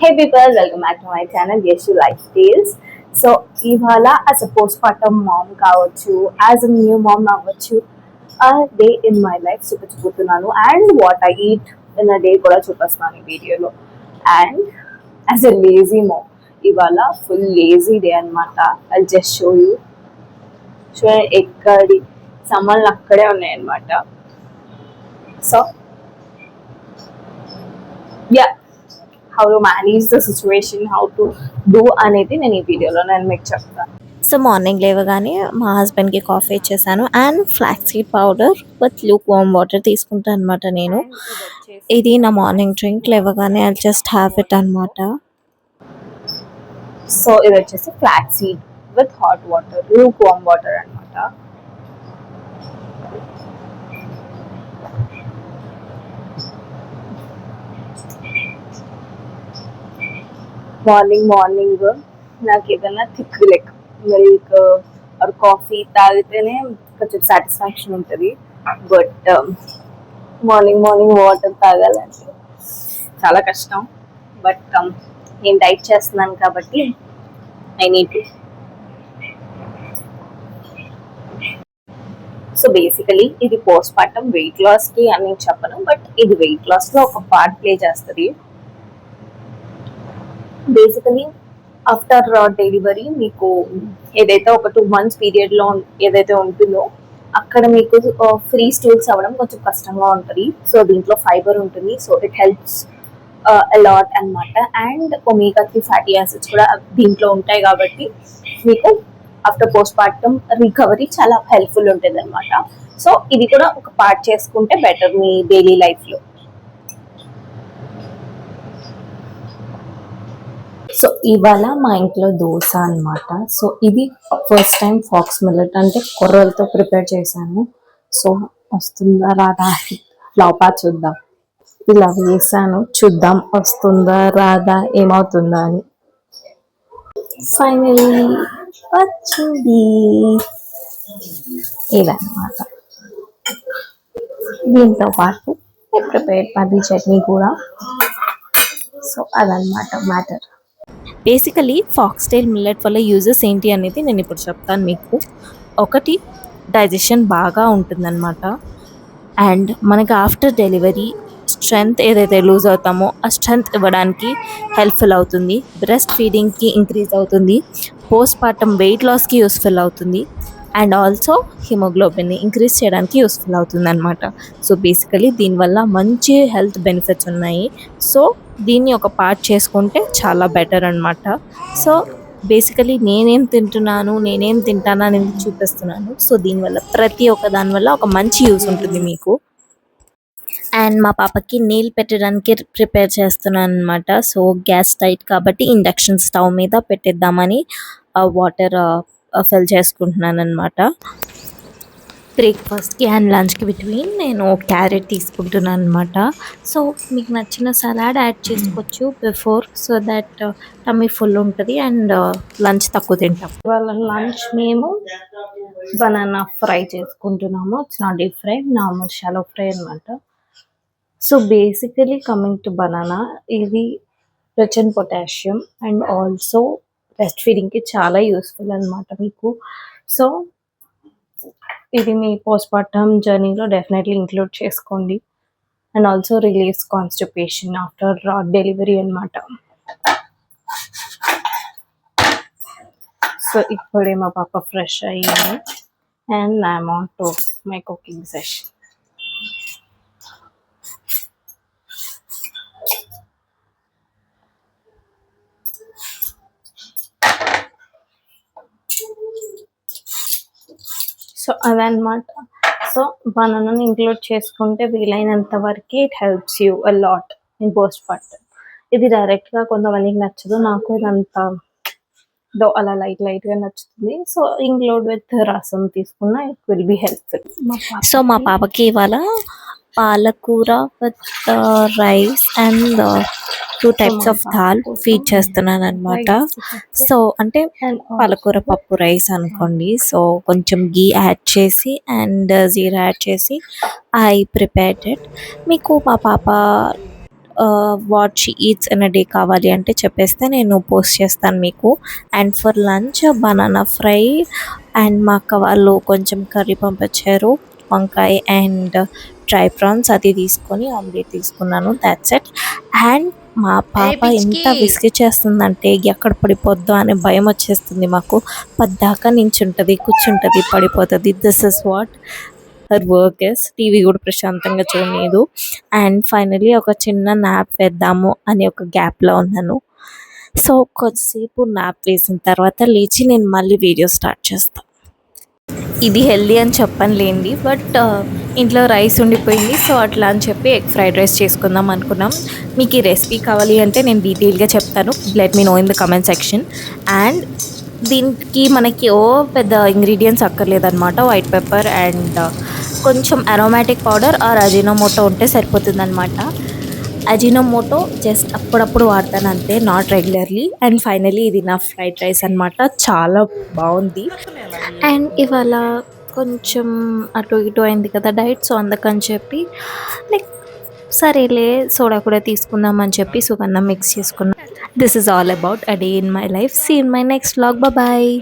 Hey people, welcome back to my channel Yeshu Lifestyles. So ఇవాళ as a postpartum mom కావచ్చు, as a new mom అవ్వచ్చు, a day in my life చూపించబోతున్నాను and what I eat in a day కూడా చూపిస్తున్నాను ఈ వీడియోలో. And as a lazy mom, ఇవాళ full lazy day అన్నమాట. I'll just show you. ఎక్కడి సామాన్లు అక్కడే ఉన్నాయన్నమాట. So yeah, how to manage the situation, how to do అనేది నేను ఈ వీడియోలో నేను మీకు చెప్తాను. సో మార్నింగ్ లేవగానే మా హస్బెండ్కి కాఫీ ఇచ్చేసాను and flax seed powder with Luke warm water తీసుకుంటాను అనమాట. నేను ఇది నా మార్నింగ్ డ్రింక్. లేవగానే ఐ జస్ట్ హ్యావ్ ఇట్ అనమాట. సో ఇది వచ్చేసి flax seed with hot water, Luke warm water అనమాట. మార్నింగ్ నాకు ఏదైనా thick like milk or coffee తాగితేనే కొంచెం సాటిస్ఫాక్షన్ ఉంటుంది. బట్ మార్నింగ్ వాటర్ తాగాలంటే చాలా కష్టం. బట్ నేను డైట్ చేస్తున్నాను కాబట్టి I need to. So basically ఇది పోస్ట్ పార్టం వెయిట్ లాస్కి అని నేను చెప్పను, బట్ ఇది వెయిట్ లాస్లో ఒక పార్ట్ ప్లే చేస్తుంది. బేసికలీ ఆఫ్టర్ డెలివరీ మీకు ఏదైతే ఒక 2 months పీరియడ్లో ఏదైతే ఉంటుందో అక్కడ మీకు ఫ్రీ స్టూల్స్ అవ్వడం కొంచెం కష్టంగా ఉంటుంది. సో దీంట్లో ఫైబర్ ఉంటుంది, సో ఇట్ హెల్ప్స్ అలాట్ అనమాట. అండ్ ఒమేగా 3 ఫ్యాటీ యాసిడ్స్ కూడా దీంట్లో ఉంటాయి కాబట్టి మీకు ఆఫ్టర్ పోస్ట్ పార్టం రికవరీ చాలా హెల్ప్ఫుల్ ఉంటుంది అనమాట. సో ఇది కూడా ఒక పార్ట్ చేసుకుంటే బెటర్ మీ డైలీ లైఫ్లో. సో ఇవాళ మా ఇంట్లో దోశ అనమాట. సో ఇది ఫస్ట్ టైం ఫాక్స్ మిల్లెట్ అంటే కొర్రలతో ప్రిపేర్ చేశాను. సో వస్తుందా రాదా ఫ్లాపా చూద్దాం. ఇలా వేసాను, చూద్దాం వస్తుందా రాదా ఏమవుతుందా అని. ఫైనలీ వచ్చింది ఇలా అనమాట. దీంతో పాటు ప్రిపేర్ పల్లి చట్నీ కూడా. సో అదనమాట మ్యాటర్. బేసికలీ ఫాక్స్టైల్ మిల్లెట్ వల్ల యూజెస్ ఏంటి అనేది నేను ఇప్పుడు చెప్తాను మీకు. ఒకటి, డైజెషన్ బాగా ఉంటుందన్నమాట. అండ్ మనకి ఆఫ్టర్ డెలివరీ స్ట్రెంగ్త్ ఏదైతే లూజ్ అవుతామో ఆ స్ట్రెంగ్త్ ఇవ్వడానికి హెల్ప్ఫుల్ అవుతుంది. బ్రెస్ట్ ఫీడింగ్కి ఇంక్రీజ్ అవుతుంది. పోస్ట్ పార్టం వెయిట్ లాస్కి యూస్ఫుల్ అవుతుంది. అండ్ ఆల్సో హిమోగ్లోబిన్ని ఇంక్రీజ్ చేయడానికి యూస్ఫుల్ అవుతుంది అనమాట. సో బేసికలీ దీనివల్ల మంచి హెల్త్ బెనిఫిట్స్ ఉన్నాయి. సో దీన్ని ఒక పార్ట్ చేసుకుంటే చాలా బెటర్ అనమాట. సో బేసికలీ నేనేం తింటాను అనేది చూపిస్తున్నాను. సో దీనివల్ల ప్రతి ఒక్క దానివల్ల ఒక మంచి యూస్ ఉంటుంది మీకు. అండ్ మా పాపకి నీళ్ళు పెట్టడానికి ప్రిపేర్ చేస్తున్నాను అనమాట. సో గ్యాస్ టైట్ కాబట్టి ఇండక్షన్ స్టవ్ మీద పెట్టేద్దామని వాటర్ ఫిల్ చేసుకుంటున్నాను అనమాట. బ్రేక్ఫాస్ట్కి అండ్ లంచ్కి బిట్వీన్ నేను క్యారెట్ తీసుకుంటున్నాను అనమాట. సో మీకు నచ్చిన సలాడ్ యాడ్ చేసుకోవచ్చు before, so that tummy full ఉంటుంది అండ్ లంచ్ తక్కువ తింటాం. ఇవాళ లంచ్ మేము బనానా ఫ్రై చేసుకుంటున్నాము. It's not deep fry, normal shallow fry అనమాట. So basically coming to banana, ఇది rich in potassium and also breast ఫీడింగ్కి చాలా యూస్ఫుల్ అనమాట మీకు. సో ఇది మీ పోస్ట్ పార్టమ్ జర్నీలో డెఫినెట్లీ ఇంక్లూడ్ చేసుకోండి. And also relieves constipation after delivery అనమాట. సో ఇప్పుడే మా పాప ఫ్రెష్ అయ్యింది and I'm on to my cooking session. So అదనమాట. సో బనానాని ఇంక్లూడ్ చేసుకుంటే వీలైనంత వరకు it helps you a lot in post partum. ఇది డైరెక్ట్గా కొంతమందికి నచ్చదు, నాకు ఇదంతా అలా లైట్గా నచ్చుతుంది. సో ఇంక్లూడ్ విత్ రసం తీసుకున్న it will be helpful. So మా పాపకి ఇవాళ పాలకూర with rice and 2 types of dal feed చేస్తున్నాను అనమాట. సో అంటే పాలకూర పప్పు రైస్ అనుకోండి. సో కొంచెం గీ యాడ్ చేసి అండ్ జీరా యాడ్ చేసి ఐ ప్రిపేర్డ్ ఇట్. మీకు మా పాప what she eats in a day కావాలి అంటే చెప్పేస్తే నేను పోస్ట్ చేస్తాను మీకు. And for lunch banana fry and మా అక్క వాళ్ళు కొంచెం కర్రీ పంపించారు, వంకాయ అండ్ డ్రై ప్రాన్స్, అది తీసుకొని ఆమ్లెట్ తీసుకున్నాను. That's it. అండ్ మా పాప ఎంత విసిగి చేస్తుందంటే ఎక్కడ పడిపోద్దో అనే భయం వచ్చేస్తుంది మాకు. పద్దాకా నించుంటుంది, కూర్చుంటుంది, పడిపోతుంది. This is what her work is. TV కూడా ప్రశాంతంగా చూడలేదు. అండ్ ఫైనలీ ఒక చిన్న నాప్ వేద్దాము అని ఒక గ్యాప్లో ఉన్నాను. సో కొద్దిసేపు నాప్ వేసిన తర్వాత లేచి నేను మళ్ళీ వీడియో స్టార్ట్ చేస్తాను. ఇది హెల్దీ అని చెప్పనులేండి, బట్ ఇంట్లో రైస్ ఉండిపోయింది, సో అట్లా అని చెప్పి ఎగ్ ఫ్రైడ్ రైస్ చేసుకుందాం అనుకున్నాం. మీకు ఈ రెసిపీ కావాలి అంటే నేను డీటెయిల్గా చెప్తాను, let me know in the comment section. And దీనికి మనకి పెద్ద ఇంగ్రీడియంట్స్ అక్కర్లేదన్నమాట. వైట్ పెప్పర్ అండ్ కొంచెం అరోమాటిక్ పౌడర్ ఆర్ అజినోమోటో ఉంటే సరిపోతుందన్నమాట. అజినోమోటో జస్ట్ అప్పుడప్పుడు వాడతాను అంతే, నాట్ రెగ్యులర్లీ. అండ్ ఫైనలీ ఇది నా ఫ్రైడ్ రైస్ అనమాట, చాలా బాగుంది. అండ్ ఇవాళ కొంచెం అటు ఇటు అయింది కదా డైట్, సో అందుకని చెప్పి లైక్ సరేలే సోడా కూడా తీసుకుందాం అని చెప్పి సుగంధం మిక్స్ చేసుకున్నాం. This is all about a day in my life. See in my next vlog. Bye.